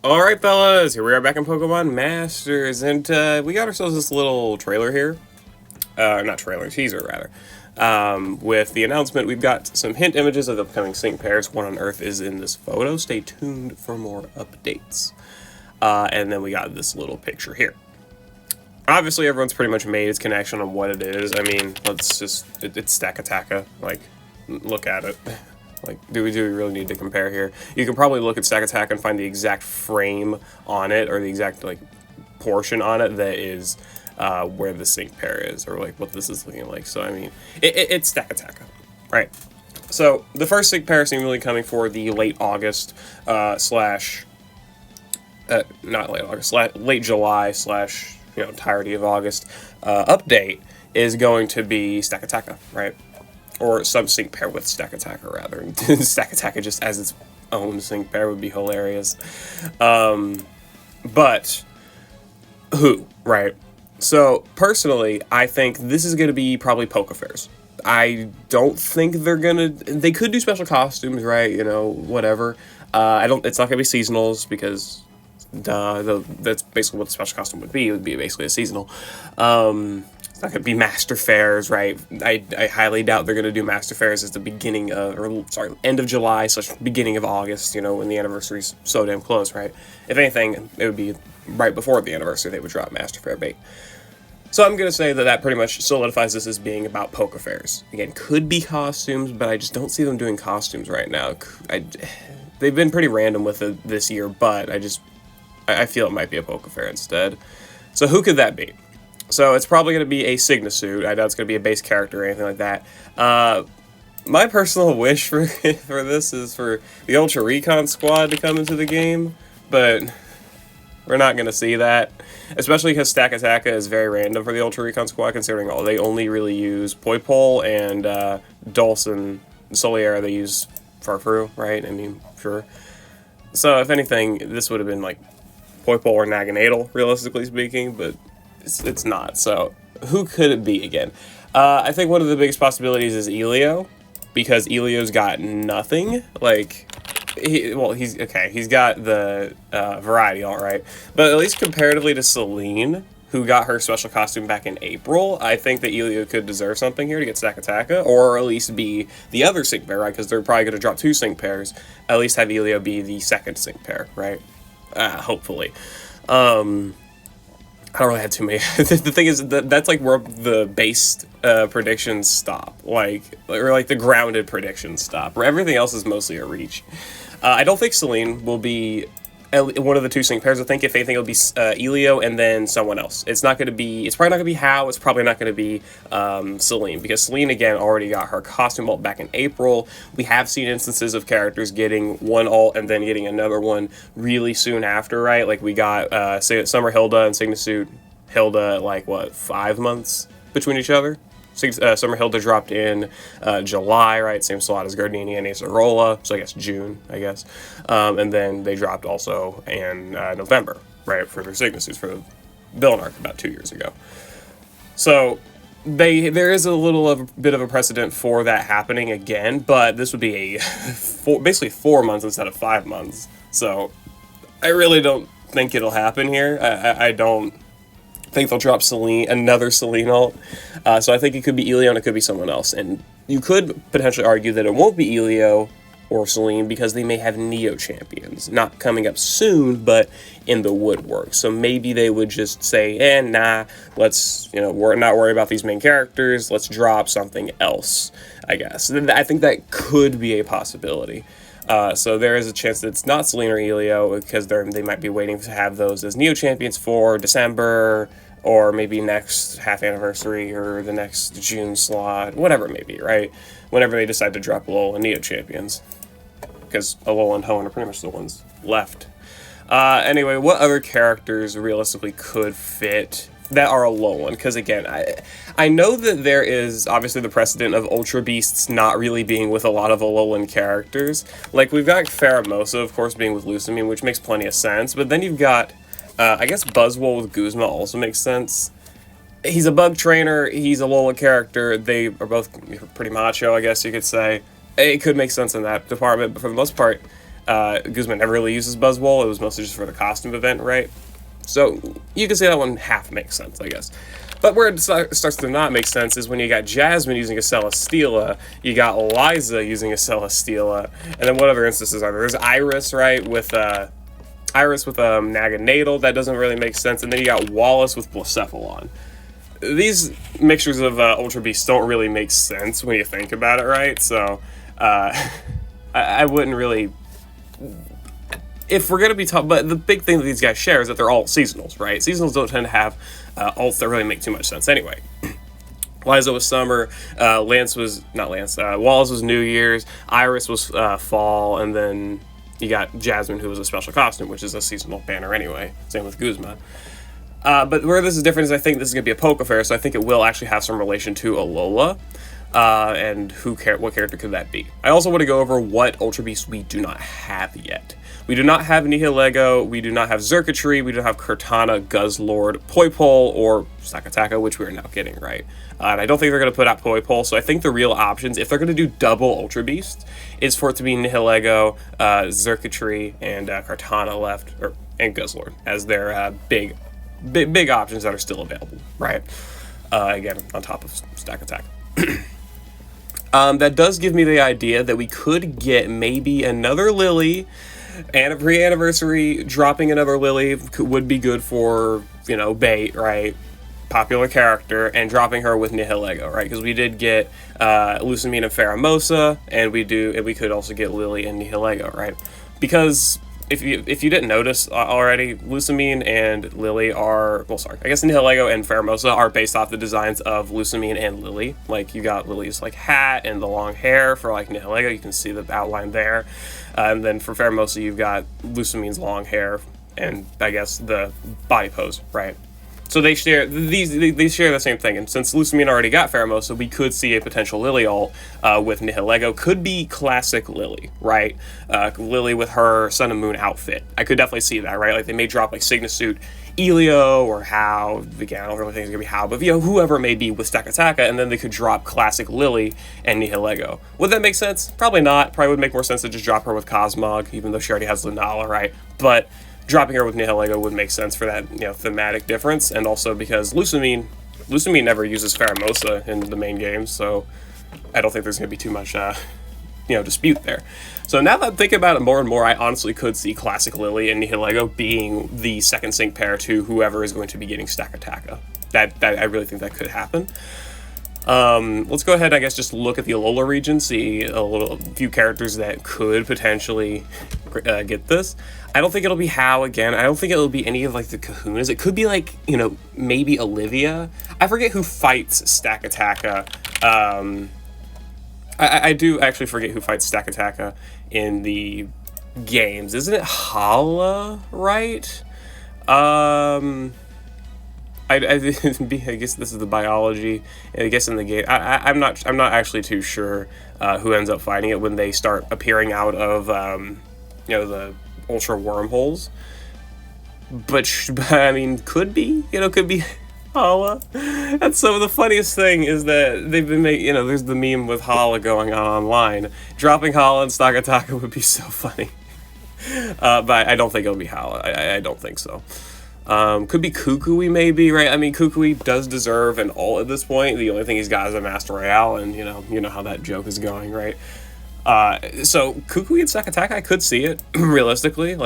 Alright fellas, here we are back in Pokemon Masters, and we got ourselves this little trailer here. Not trailer, teaser rather. With the announcement, we've got some hint images of the upcoming sync pairs. One on Earth is in this photo. Stay tuned for more updates. And then we got this little picture here. Obviously, everyone's pretty much made its connection on what it is. I mean, let's just... it's Stakataka. Like, look at it. Like, do we really need to compare here? You can probably look at Stakataka and find the exact frame on it, or the exact, like, portion on it that is where the sync pair is, or, like, what this is looking like. So, I mean, it's Stakataka, right? So, the first sync pair seemingly coming for the late August slash... not late August, late July slash, you know, entirety of August update is going to be Stakataka, right? Or some sync pair with Stakataka, rather. Stakataka just as its own sync pair would be hilarious. But who, right? So, personally, I think this is going to be probably Pokefairs. I don't think they're going to... They could do special costumes, right? You know, whatever. It's not going to be seasonals, because... that's basically what the special costume would be. It would be basically a seasonal. It's not going to be Master Fairs, right? I highly doubt they're going to do Master Fairs at the beginning of, end of July / beginning of August, you know, when the anniversary's so damn close, right? If anything, it would be right before the anniversary they would drop Master Fair bait. So I'm going to say that pretty much solidifies this as being about Pokefairs. Again, could be costumes, but I just don't see them doing costumes right now. They've been pretty random with it this year, but I feel it might be a Pokefair instead. So who could that be? So it's probably going to be a Signasuit. I doubt it's going to be a base character or anything like that. My personal wish for this is for the Ultra Recon squad to come into the game, but we're not going to see that. Especially because Stakataka is very random for the Ultra Recon squad, considering they only really use Poipole and Dulcin. Soliera they use Farfru, right? I mean, sure. So if anything, this would have been like Poipole or Naganadel, realistically speaking, but it's not. So who could it be again? I think one of the biggest possibilities is Elio, because Elio's got nothing. Like, he's got the variety, all right, but at least comparatively to Celine, who got her special costume back in April, I think that Elio could deserve something here to get Stakataka, or at least be the other sync pair, right? Because they're probably going to drop 2 sync pairs. At least have Elio be the second sync pair, right? Hopefully. I don't really have too many. The thing is, that's like where the based predictions stop. Or the grounded predictions stop. Where everything else is mostly a reach. I don't think Celine will be one of the 2 sync pairs. I think if anything, it'll be Elio and then someone else. It's probably not going to be Hao. It's probably not going to be Celine, because Celine, again, already got her costume ult back in April. We have seen instances of characters getting one ult and then getting another one really soon after, right? Like, we got Summer Hilda and Signasuit Hilda, like, 5 months between each other? Summer Hilda dropped in July, right? Same slot as Gardenia and Acerola, so I guess June, and then they dropped also in November, right, for their Signasuits for the villain arc about 2 years ago. So there is a bit of a precedent for that happening again, but this would be basically 4 months instead of 5 months. So I really don't think it'll happen here. I don't think they'll drop another Celine ult. So I think it could be Elio and it could be someone else. And you could potentially argue that it won't be Elio or Celine because they may have Neo champions. Not coming up soon, but in the woodwork. So maybe they would just say, nah, we're not worried about these main characters. Let's drop something else, I guess. I think that could be a possibility. So there is a chance that it's not Celine or Elio, because they might be waiting to have those as Neo champions for December, or maybe next half anniversary, or the next June slot, whatever it may be, right? Whenever they decide to drop Alola and Neo champions, because Alola and Hoenn are pretty much the ones left. Anyway, what other characters realistically could fit that are Alolan? Because again, I know that there is obviously the precedent of Ultra Beasts not really being with a lot of Alolan characters. Like, we've got Pheromosa, of course, being with Lusamine, which makes plenty of sense, but then you've got, I guess Buzzwole with Guzma also makes sense. He's a bug trainer, he's a Alola character, they are both pretty macho, I guess you could say. It could make sense in that department, but for the most part, Guzman never really uses Buzzwole. It was mostly just for the costume event, right? So you can say that one half makes sense, I guess. But where it starts to not make sense is when you got Jasmine using a Celesteela, you got Liza using a Celesteela, and then what other instances are there? There's Iris, right, with Naganadel. That doesn't really make sense. And then you got Wallace with Blacephalon. These mixtures of Ultra Beasts don't really make sense when you think about it, right? So I wouldn't really... If we're going to be talking... But the big thing that these guys share is that they're all seasonals, right? Seasonals don't tend to have ults that really make too much sense anyway. Liza was summer, Wallace was New Year's, Iris was fall, and then you got Jasmine, who was a special costume, which is a seasonal banner anyway. Same with Guzman. But where this is different is I think this is going to be a Poke Fair, so I think it will actually have some relation to Alola. And what character could that be? I also want to go over what Ultra Beasts we do not have yet. We do not have Nihilego, we do not have Xurkitree, we don't have Cortana, Guzzlord, Poipole, or Stakataka, which we are now getting, right? And I don't think they're going to put out Poipole, so I think the real options, if they're going to do double Ultra Beast, is for it to be Nihilego, Xurkitree, and Cortana and Guzzlord as their big options that are still available, right? Again, on top of Stakataka. That does give me the idea that we could get maybe another Lillie, and a pre-anniversary dropping another Lillie would be good for, bait, right? Popular character, and dropping her with Nihilego, right? Because we did get Lusamine and Pheromosa, and we could also get Lillie and Nihilego, right? Because if you didn't notice already, Lusamine and Lillie I guess Nihilego and Pheromosa are based off the designs of Lusamine and Lillie. Like, you got Lily's hat and the long hair for Nihilego. You can see the outline there. And then for Pheromosa, you've got Lusamine's long hair and I guess the body pose, right? So they share they share the same thing, and since Lusamine already got Pheromosa, we could see a potential Lillie ult with Nihilego. Could be classic Lillie, right? Lillie with her Sun and Moon outfit. I could definitely see that, right? Like, they may drop Signasuit Elio or How. Again, I don't really think it's gonna be How, but whoever it may be with Stakataka, and then they could drop classic Lillie and Nihilego. Would that make sense? Probably not. Probably would make more sense to just drop her with Cosmog, even though she already has Lunala, right? But dropping her with Nihilego would make sense for that, thematic difference, and also because Lusamine never uses Pheromosa in the main game, so I don't think there's going to be too much, dispute there. So now that I'm thinking about it more and more, I honestly could see classic Lillie and Nihilego being the second sync pair to whoever is going to be getting Stakataka. That I really think that could happen. Let's go ahead, I guess, just look at the Alola region, see a few characters that could potentially get this. I don't think it'll be How again. I don't think it'll be any of the Kahunas. It could be maybe Olivia. I forget who fights Stakataka. I do actually forget who fights Stakataka in the games. Isn't it Hala, right? I guess this is the biology. I guess in the game, I'm not actually too sure who ends up fighting it when they start appearing out of the ultra wormholes. But I mean, could be Hala. That's so the funniest thing is that they've been there's the meme with Hala going on online. Dropping Hala and Stakataka would be so funny. But I don't think it'll be Hala. I don't think so. Could be Kukui maybe, right? I mean, Kukui does deserve an ult at this point. The only thing he's got is a Master Royale, and you know how that joke is going, right? So Kukui and Stakataka, I could see it realistically.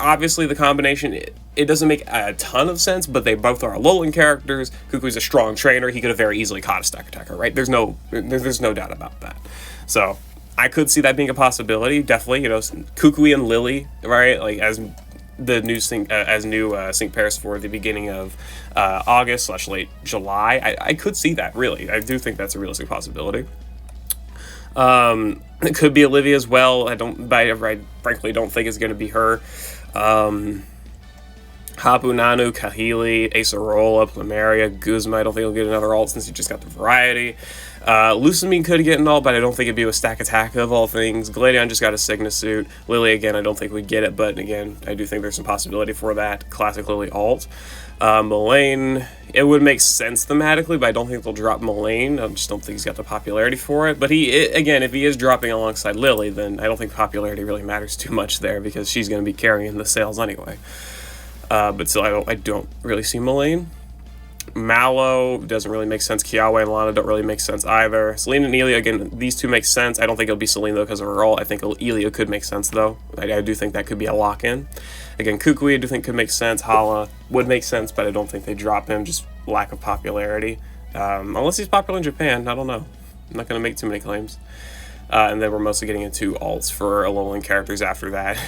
Obviously the combination, it doesn't make a ton of sense, but they both are Alolan characters. Kukui's a strong trainer. He could have very easily caught a Stakataka, right? There's no doubt about that. So I could see that being a possibility. Definitely, Kukui and Lillie, right? As the new sync pairs for the beginning of August / late July. I could see that, really. I do think that's a realistic possibility. It could be Olivia as well. I frankly don't think it's going to be her. Hapu, Nanu, Kahili, Acerola, Plumeria, Guzma. I don't think he'll get another alt since he just got the variety. Lusamine could get an alt, but I don't think it'd be with Stakataka of all things. Gladion just got a Signa suit. Lillie, again, I don't think we'd get it, but again, I do think there's some possibility for that classic Lillie alt. Mullane, it would make sense thematically, but I don't think they'll drop Mullane. I just don't think he's got the popularity for it. But again, if he is dropping alongside Lillie, then I don't think popularity really matters too much there because she's going to be carrying the sales anyway. But still, I don't really see Mullane. Mallow doesn't really make sense. Kiawe and Lana don't really make sense either. Celine and Elia, again, these two make sense. I don't think it'll be Celine, though, because of her ult. I think Elia could make sense, though. I do think that could be a lock-in. Again, Kukui I do think could make sense. Hala would make sense, but I don't think they drop him. Just lack of popularity. Unless he's popular in Japan. I don't know. I'm not going to make too many claims. And then we're mostly getting into alts for Alolan characters after that.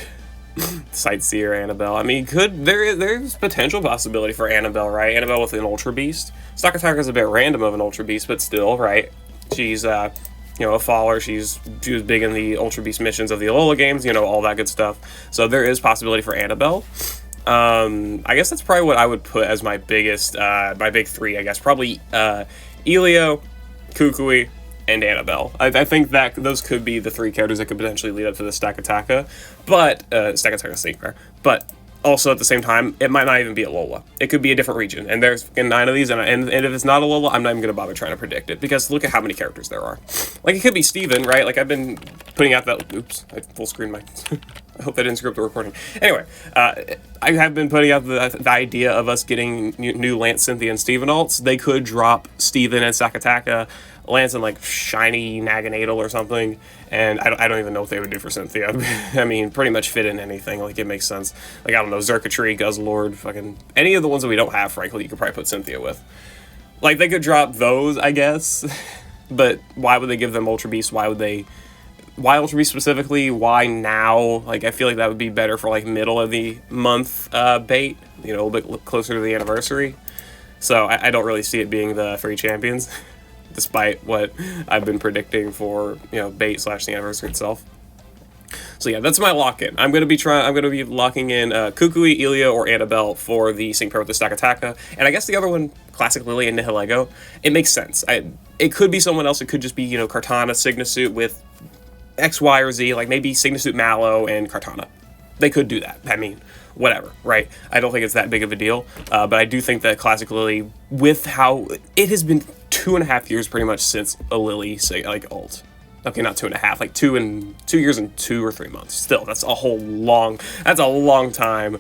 Sightseer, Annabelle. I mean, there's potential possibility for Annabelle, right? Annabelle with an Ultra Beast. Stakataka is a bit random of an Ultra Beast, but still, right? She's, a follower. She was big in the Ultra Beast missions of the Alola games, all that good stuff. So there is possibility for Annabelle. I guess that's probably what I would put as my biggest, my big three, I guess. Probably Elio, Kukui, and Annabelle. I think that those could be the three characters that could potentially lead up to the Stakataka, but Stakataka Synchro. But also at the same time, it might not even be Alola. It could be a different region, and there's 9 of these, and if it's not Alola, I'm not even gonna bother trying to predict it because look at how many characters there are. Like it could be Steven, right? Like I've been putting out that. Oops, I full screen my. I hope I didn't screw up the recording. Anyway, I have been putting out the idea of us getting new Lance, Cynthia, and Steven alts. They could drop Steven and Stakataka. Lance in like shiny Naganadel or something, and I don't even know what they would do for Cynthia. I mean, pretty much fit in anything, like it makes sense. Like, I don't know, Xurkitree, Guzzlord, fucking any of the ones that we don't have, frankly, you could probably put Cynthia with. Like, they could drop those, I guess, but why would they give them Ultra Beast? Why Ultra Beast specifically? Why now? Like, I feel like that would be better for like middle of the month bait, a little bit closer to the anniversary. So I don't really see it being the 3 champions. Despite what I've been predicting for, bait / the anniversary itself. So yeah, that's my lock-in. I'm gonna be locking in Kukui, Elia, or Annabelle for the Sync Pair with the Stakataka. And I guess the other one, Classic Lillie and Nihilego, it makes sense. It could be someone else. It could just be, Kartana, Signasuit with X, Y, or Z, like maybe Signasuit, Mallow, and Kartana. They could do that. I mean, whatever, right? I don't think it's that big of a deal, but I do think that Classic Lillie, with how it has been 2.5 years pretty much since a Lillie, say, like, ult. Okay, not 2.5, like 2 years and 2 or 3 months. Still, that's a long time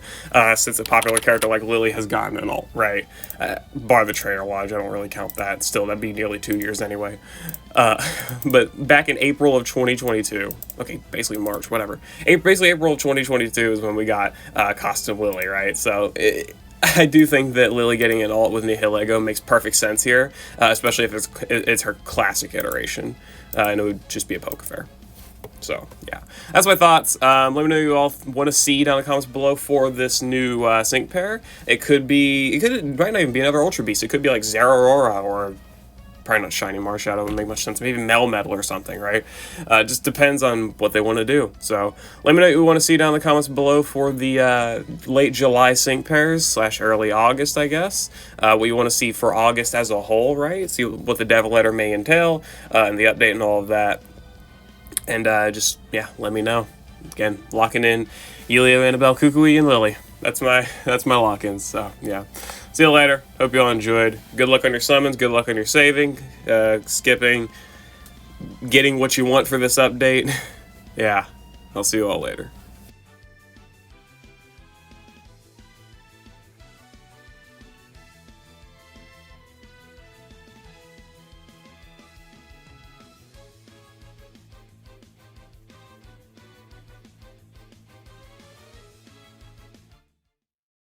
since a popular character like Lillie has gotten an ult, right? Bar the Trainer Lodge, I don't really count that. Still, that'd be nearly 2 years anyway. But back in April of 2022, okay, basically March, whatever. Basically April of 2022 is when we got Costume Lillie, right? So I do think that Lillie getting an ult with Nihilego makes perfect sense here, especially if it's her classic iteration, and it would just be a poke fair. So, yeah. That's my thoughts. Let me know you all want to see down in the comments below for this new sync pair. It might not even be another Ultra Beast. It could be like Zeraora or probably not Shiny Marshadow. Would make much sense. Maybe Melmetal or something, right? Just depends on what they want to do. So let me know what you want to see down in the comments below for the late July sync pairs / early August, I guess. What you want to see for August as a whole, right? See what the Devil Letter may entail and the update and all of that. And just, yeah, let me know. Again, locking in Elio, Annabelle, Kukui, and Lillie. That's my lock-ins. So, yeah. See you later. Hope you all enjoyed. Good luck on your summons. Good luck on your saving, skipping, getting what you want for this update. Yeah, I'll see you all later.